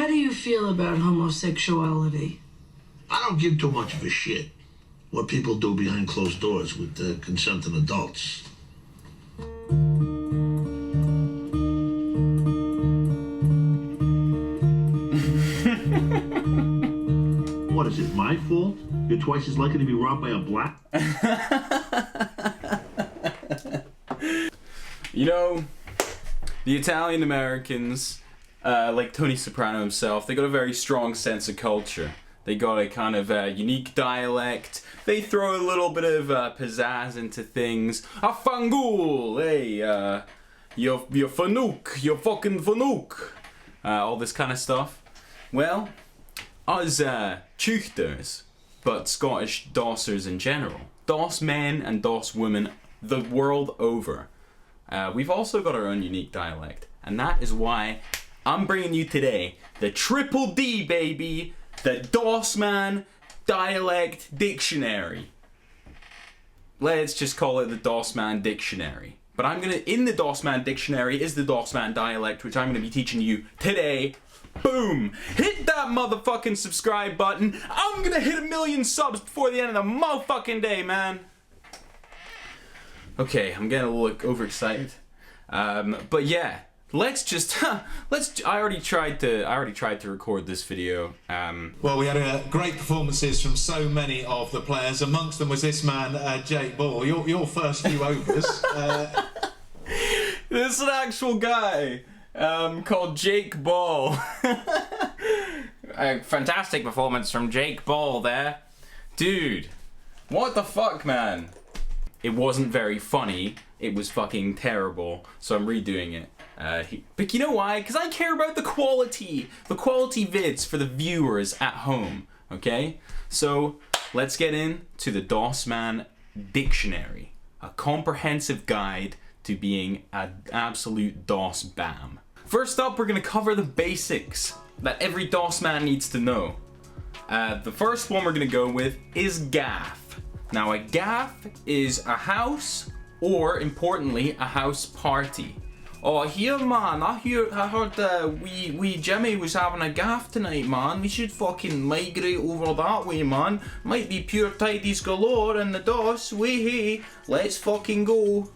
do you feel about homosexuality? I don't give too much of a shit what people do behind closed doors with consenting adults. What is it, my fault? You're twice as likely to be robbed by a black? You know, the Italian Americans, like Tony Soprano himself, they got a very strong sense of culture. They got a kind of unique dialect. They throw a little bit of pizzazz into things. A fangool, hey, you're fanook, you're fucking fanook. All this kind of stuff. Well, us Tuchters, but Scottish Dossers in general, Doss men and Doss women the world over, we've also got our own unique dialect. And that is why I'm bringing you today the Triple D, baby, the Dossman Dialect Dictionary. Let's just call it the Dossman Dictionary. But in the Dossman Dictionary is the Dossman dialect, which I'm gonna be teaching you today. Boom! Hit that motherfucking subscribe button. I'm gonna hit 1 million subs before the end of the motherfucking day, man. Okay, I'm getting a little overexcited. But yeah, let's just I already tried to record this video. Well, we had great performances from so many of the players. Amongst them was this man, Jake Ball. Your first few overs. This is an actual guy called Jake Ball. A fantastic performance from Jake Ball there. Dude, what the fuck, man? It wasn't very funny. It was fucking terrible. So I'm redoing it. But you know why? Because I care about the quality vids for the viewers at home, okay? So let's get into the Dossman Dictionary, a comprehensive guide to being an absolute Doss bam. First up, we're gonna cover the basics that every Doss man needs to know. The first one we're gonna go with is gaff. Now, a gaff is a house, or importantly, a house party. Oh, here, man, I heard wee Jimmy was having a gaff tonight, man. We should fucking migrate over that way, man. Might be pure tidies galore in the Doss. Hey, let's fucking go.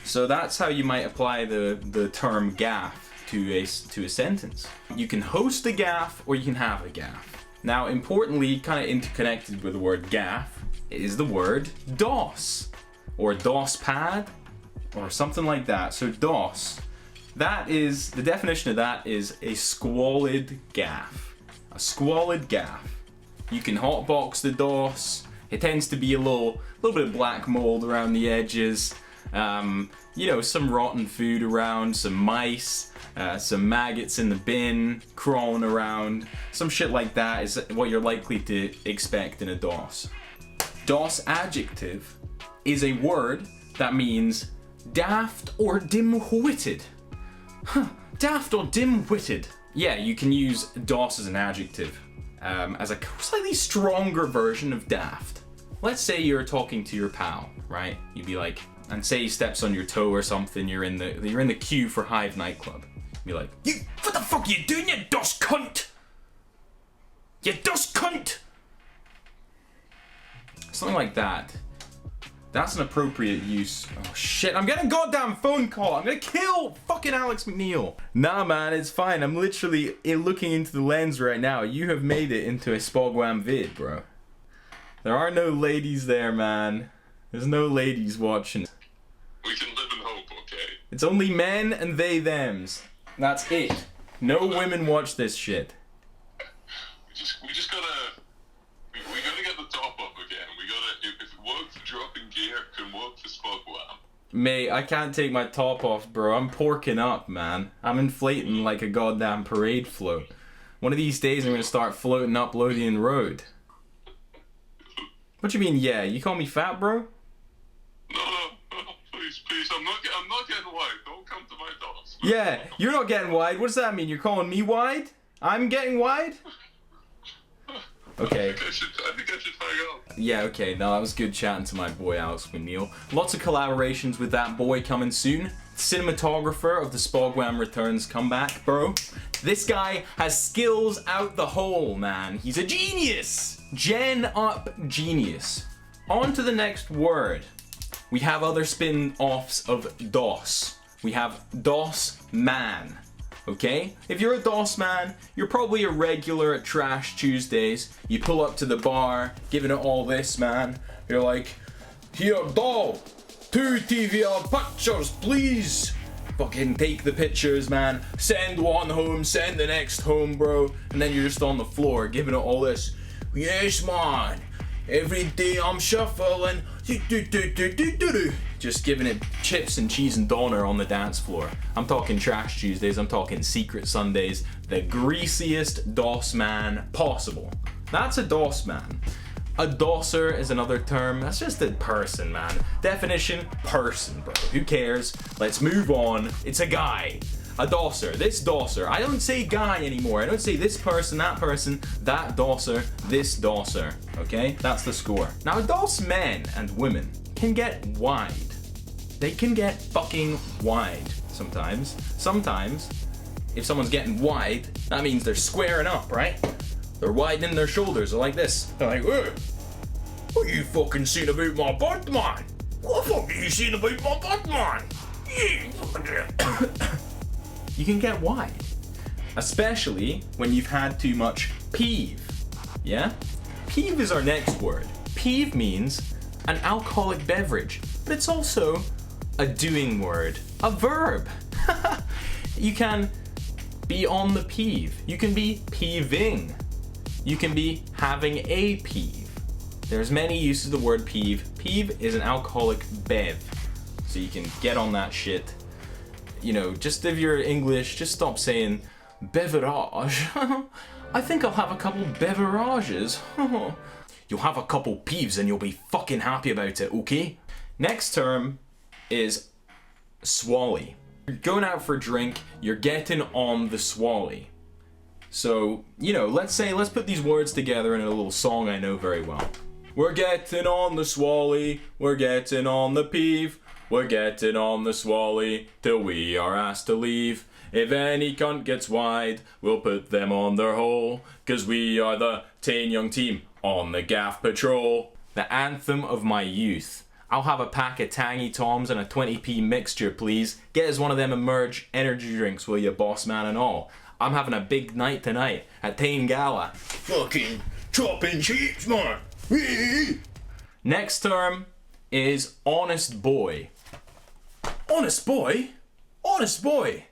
So that's how you might apply the term gaff to a sentence. You can host a gaff, or you can have a gaff. Now, importantly, kind of interconnected with the word gaff, is the word Doss, or Doss pad, or something like that. So Doss, that is, the definition of that is a squalid gaff. A squalid gaff. You can hotbox the Doss. It tends to be a little bit of black mold around the edges. You know, some rotten food around, some mice, some maggots in the bin crawling around. Some shit like that is what you're likely to expect in a Doss. Doss adjective is a word that means daft or dim-witted. Huh, daft or dim-witted. Yeah, you can use Doss as an adjective, as a slightly stronger version of daft. Let's say you're talking to your pal, right? You'd be like, and say he steps on your toe or something, you're in the queue for Hive nightclub. You'd be like, what the fuck are you doing, you Doss cunt? You Doss cunt! Something like that. That's an appropriate use. Oh shit, I'm getting a goddamn phone call. I'm gonna kill fucking Alex McNeil. Nah, man, it's fine. I'm literally looking into the lens right now. You have made it into a Spogwam vid, bro. There are no ladies there, man. There's no ladies watching. We can live in hope, okay? It's only men and they thems. That's it. No women watch this shit. We just gotta get the top up again. We gotta, if it worked for dropping gear, it can work for Spogwam. Mate, I can't take my top off, bro. I'm porking up, man. I'm inflating like a goddamn parade float. One of these days I'm gonna start floating up Lothian Road. What you mean, yeah? You call me fat, bro? No, please, I'm not getting wide. Don't come to my Doss. Yeah, you're not getting wide. What does that mean? You're calling me wide? I'm getting wide? Okay. I think I should hang up. Yeah, okay. No, that was good chatting to my boy Alex McNeil. Lots of collaborations with that boy coming soon. cinematographer of the Spogwam Returns comeback, bro. This guy has skills out the hole, man. He's a genius. Gen up genius. On to the next word. We have other spin-offs of DOS. We have DOS man. Okay? If you're a DOS man, you're probably a regular at Trash Tuesdays. You pull up to the bar, giving it all this, man. You're like, here, doll, 2 TVR pictures, please. Fucking take the pictures, man. Send one home, send the next home, bro. And then you're just on the floor, giving it all this. Yes, man. Every day I'm shuffling. Just giving it chips and cheese and doner on the dance floor. I'm talking Trash Tuesdays, I'm talking Secret Sundays, the greasiest DOS man possible. That's a DOS man. A dosser is another term. That's just a person, man. Definition, person, bro. Who cares? Let's move on. It's a guy. A dosser. This dosser. I don't say guy anymore. I don't say this person, that dosser, this dosser. Okay? That's the score. Now, DOS men and women can get wide. They can get fucking wide sometimes. Sometimes, if someone's getting wide, that means they're squaring up, right? They're widening their shoulders. They're like this. They're like, hey, what you fucking seen about my butt, man? What the fuck are you seen about my butt, man? You can get wide. Especially when you've had too much peeve. Yeah? Peeve is our next word. Peeve means an alcoholic beverage, but it's also a doing word, a verb. You can be on the peeve. You can be peeving. You can be having a peeve. There's many uses of the word peeve. Peeve is an alcoholic bev. So you can get on that shit. You know, just if you're English, just stop saying beverage. I think I'll have a couple beverages. You'll have a couple peeves and you'll be fucking happy about it, okay? Next term is swally. You're going out for a drink, you're getting on the swally. So, you know, let's put these words together in a little song I know very well. We're getting on the swally, we're getting on the peeve, we're getting on the swally till we are asked to leave. If any cunt gets wide, we'll put them on their hole, 'cause we are the Tain Young team on the gaff patrol. The anthem of my youth. I'll have a pack of Tangy Toms and a 20p mixture, please. Get us one of them Emerge energy drinks, will you, boss man and all. I'm having a big night tonight at Tain Gala. Fucking chopping cheeks, man. Next term is honest boy. Honest boy? Honest boy?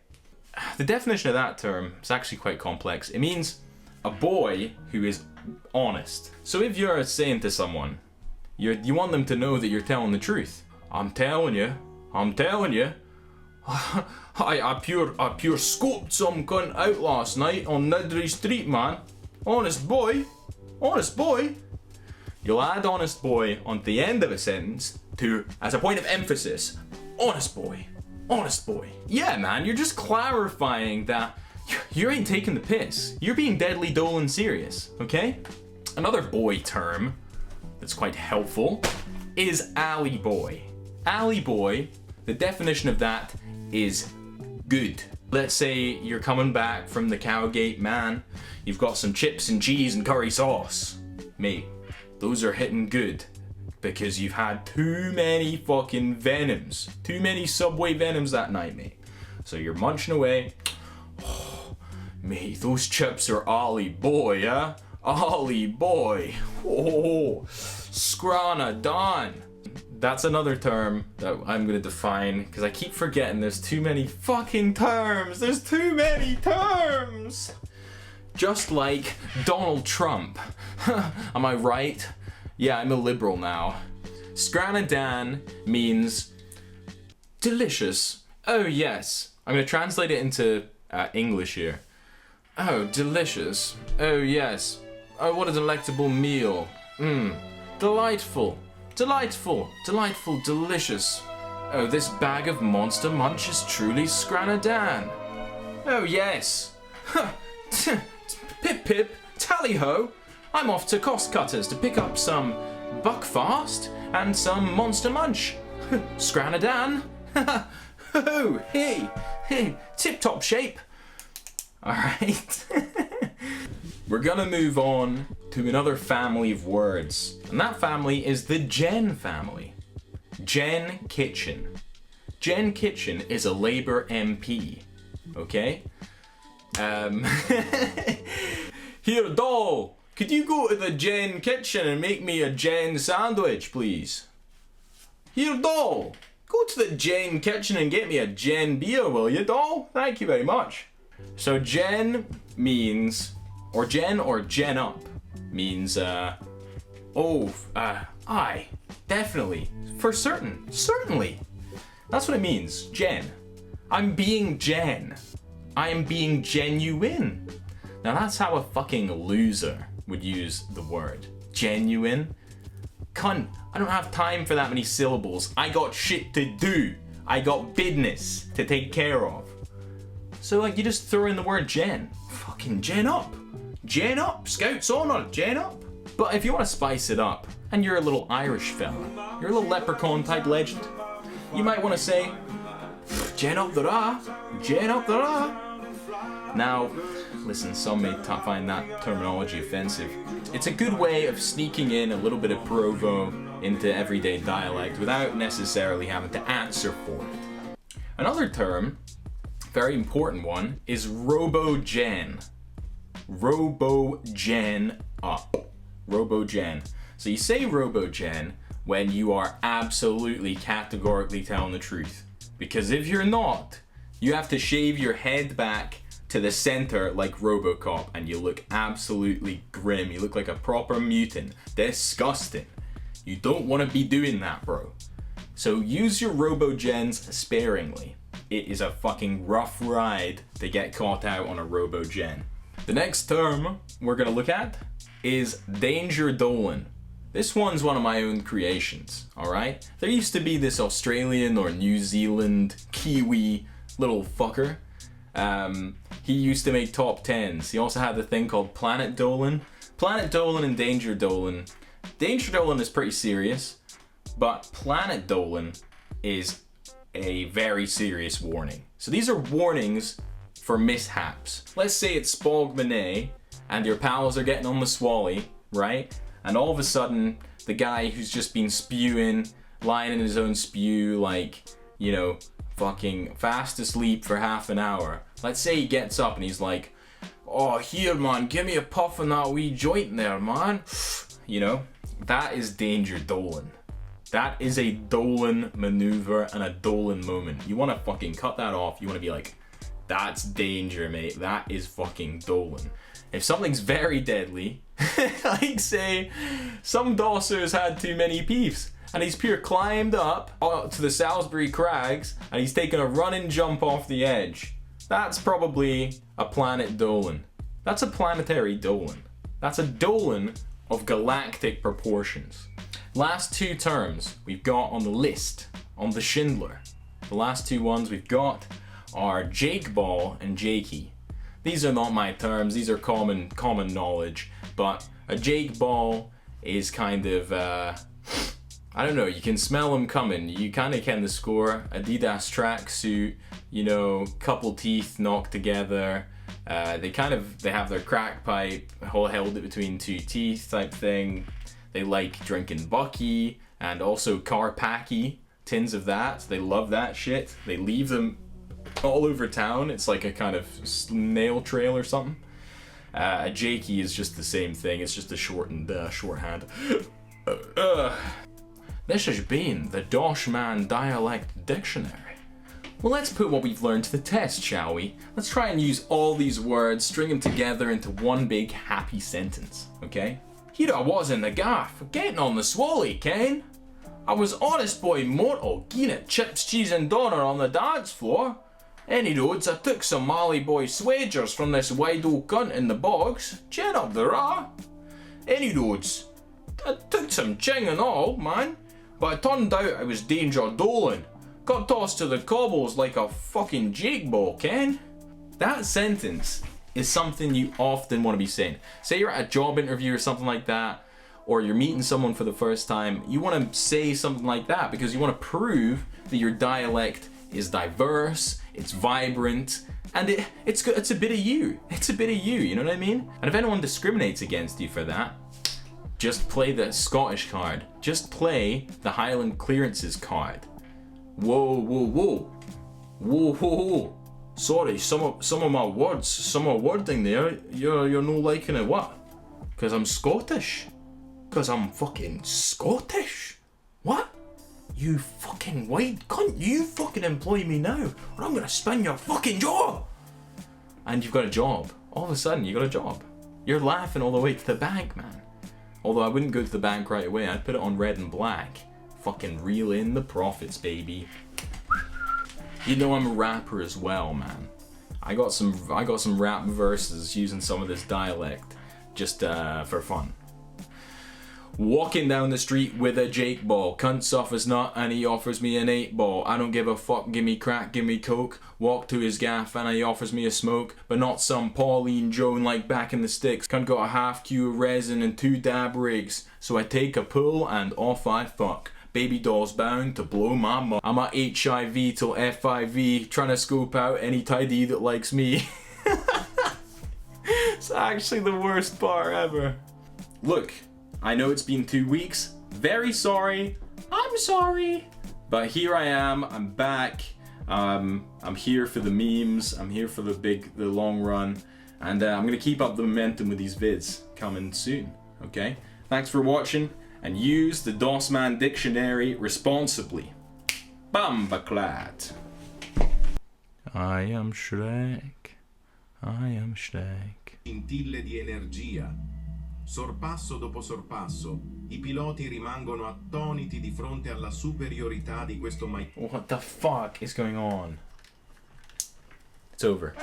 The definition of that term is actually quite complex. It means a boy who is honest. So if you're saying to someone, you want them to know that you're telling the truth. I'm telling you. I pure scoped some cunt out last night on Nidri Street, man. Honest boy. You'll add honest boy onto the end of a sentence to, as a point of emphasis, honest boy. Yeah, man, you're just clarifying that you ain't taking the piss. You're being deadly dull and serious, okay? Another boy term that's quite helpful is alley boy. Alley boy, the definition of that is good. Let's say you're coming back from the Cowgate, man. You've got some chips and cheese and curry sauce. Mate, those are hitting good because you've had too many fucking venoms. Too many Subway venoms that night, mate. So you're munching away. Oh, mate, those chips are Ollie boy, yeah? Ollie boy. Oh, Scrana Don. That's another term that I'm gonna define because I keep forgetting there's too many fucking terms. There's too many terms. Just like Donald Trump. Am I right? Yeah, I'm a liberal now. Scranadan means delicious. Oh yes. I'm gonna translate it into English here. Oh, delicious. Oh yes. Oh, what a delectable meal. Delightful. Delightful, delicious. Oh, this bag of Monster Munch is truly Scranadan. Oh yes. Pip pip, tally ho. I'm off to Cost Cutters to pick up some Buckfast and some Monster Munch. Scranadan. Oh, hey, tip-top shape. All right. We're gonna move on to another family of words, and that family is the Jen family. Jen Kitchen. Jen Kitchen is a Labour MP, okay? Here, doll, could you go to the Jen Kitchen and make me a Jen sandwich, please? Here, doll, go to the Jen Kitchen and get me a Jen beer, will you, doll? Thank you very much. So Jen means, or Jen up means, aye, definitely, for certain, certainly. That's what it means, Jen. I'm being Jen. I am being genuine. Now that's how a fucking loser would use the word. Genuine. Cunt, I don't have time for that many syllables. I got shit to do. I got business to take care of. So like you just throw in the word Jen. Fucking Jen up. Jen up. Scouts on, Jen up. But if you want to spice it up, and you're a little Irish fella, you're a little leprechaun type legend, you might want to say, Jen up the ra, Jen up the ra. Now, listen, some may find that terminology offensive. It's a good way of sneaking in a little bit of provo into everyday dialect without necessarily having to answer for it. Another term, very important one, is robo-gen. Robo-gen up. Robo-gen. So you say robo-gen when you are absolutely categorically telling the truth. Because if you're not, you have to shave your head back to the center like RoboCop and you look absolutely grim. You look like a proper mutant. Disgusting. You don't want to be doing that, bro. So use your robo-gens sparingly. It is a fucking rough ride to get caught out on a robo-gen. The next term we're gonna look at is danger dolan. This one's one of my own creations, alright? There used to be this Australian or New Zealand Kiwi little fucker. He used to make top 10s. He also had the thing called Planet Dolan. Planet Dolan and Danger Dolan. Danger Dolan is pretty serious, but Planet Dolan is a very serious warning. So these are warnings for mishaps. Let's say it's Spogmanay and your pals are getting on the swally, right? And all of a sudden, the guy who's just been spewing, lying in his own spew, like, you know, fucking fast asleep for half an hour. Let's say he gets up and he's like, oh, here, man, give me a puff on that wee joint there, man. You know, that is danger dolan. That is a Dolan maneuver and a Dolan moment. You want to fucking cut that off. You want to be like, that's danger, mate. That is fucking Dolan. If something's very deadly, like say, some Dosser's had too many peefs, and he's pure climbed up to the Salisbury Crags, and he's taken a running jump off the edge. That's probably a planet Dolan. That's a planetary Dolan. That's a Dolan of galactic proportions. Last two terms we've got on the list, on the Schindler. The last two ones we've got are Jake Ball and Jakey. These are not my terms, these are common knowledge, but a Jake Ball is kind of, I don't know, you can smell them coming. You kind of can the score. Adidas tracksuit, you know, couple teeth knocked together. They have their crack pipe held it between two teeth type thing. They like drinking Bucky and also Carpacki, tins of that. They love that shit. They leave them all over town. It's like a kind of snail trail or something. A Jakey is just the same thing. It's just a shortened shorthand. This has been the Dossman Dialect Dictionary. Well, let's put what we've learned to the test, shall we? Let's try and use all these words, string them together into one big happy sentence, okay? Here I was in the gaff, getting on the swally, Ken. I was honest boy mortal, gin it chips, cheese and doner on the dance floor. Any roads, I took some Mally boy swagers from this wide old cunt in the bogs, chin up the ra. Any roads, I took some ching and all, man, but it turned out I was danger dolan. Got tossed to the cobbles like a fucking Jake Ball, Ken. That sentence is something you often want to be saying. Say you're at a job interview or something like that, or you're meeting someone for the first time, you want to say something like that because you want to prove that your dialect is diverse, it's vibrant, and it's a bit of you. It's a bit of you, you know what I mean? And if anyone discriminates against you for that, just play the Scottish card. Just play the Highland Clearances card. Whoa, whoa, whoa. Whoa, whoa, whoa. Sorry, some of my words, some of wording there, you're no liking it, what? Because I'm Scottish? Because I'm fucking Scottish? What? You fucking white cunt, you fucking employ me now, or I'm gonna spin your fucking jaw! And you've got a job. All of a sudden, you got a job. You're laughing all the way to the bank, man. Although I wouldn't go to the bank right away, I'd put it on red and black. Fucking reel in the profits, baby. You know I'm a rapper as well, man. I got some rap verses using some of this dialect, just for fun. Walking down the street with a Jake ball. Cunt suffers nut and he offers me an 8-ball. I don't give a fuck, give me crack, give me coke. Walk to his gaff and he offers me a smoke. But not some Pauline Joan like back in the sticks. Cunt got a half Q of resin and 2 dab rigs. So I take a pull and off I fuck. Baby doll's bound to blow my mug. I'm at HIV till FIV, trying to scope out any tidy that likes me. It's actually the worst part ever. Look, I know it's been 2 weeks. Very sorry. I'm sorry. But here I am. I'm back. I'm here for the memes. I'm here for the long run. And I'm gonna keep up the momentum with these vids coming soon. Okay? Thanks for watching. And use the Dossman Dictionary responsibly. Bambaclat. I am Shrek. I am Shrek. Scintille di energia. Sorpasso dopo sorpasso, i piloti rimangono attoniti di fronte alla superiorità di questo What the fuck is going on? It's over.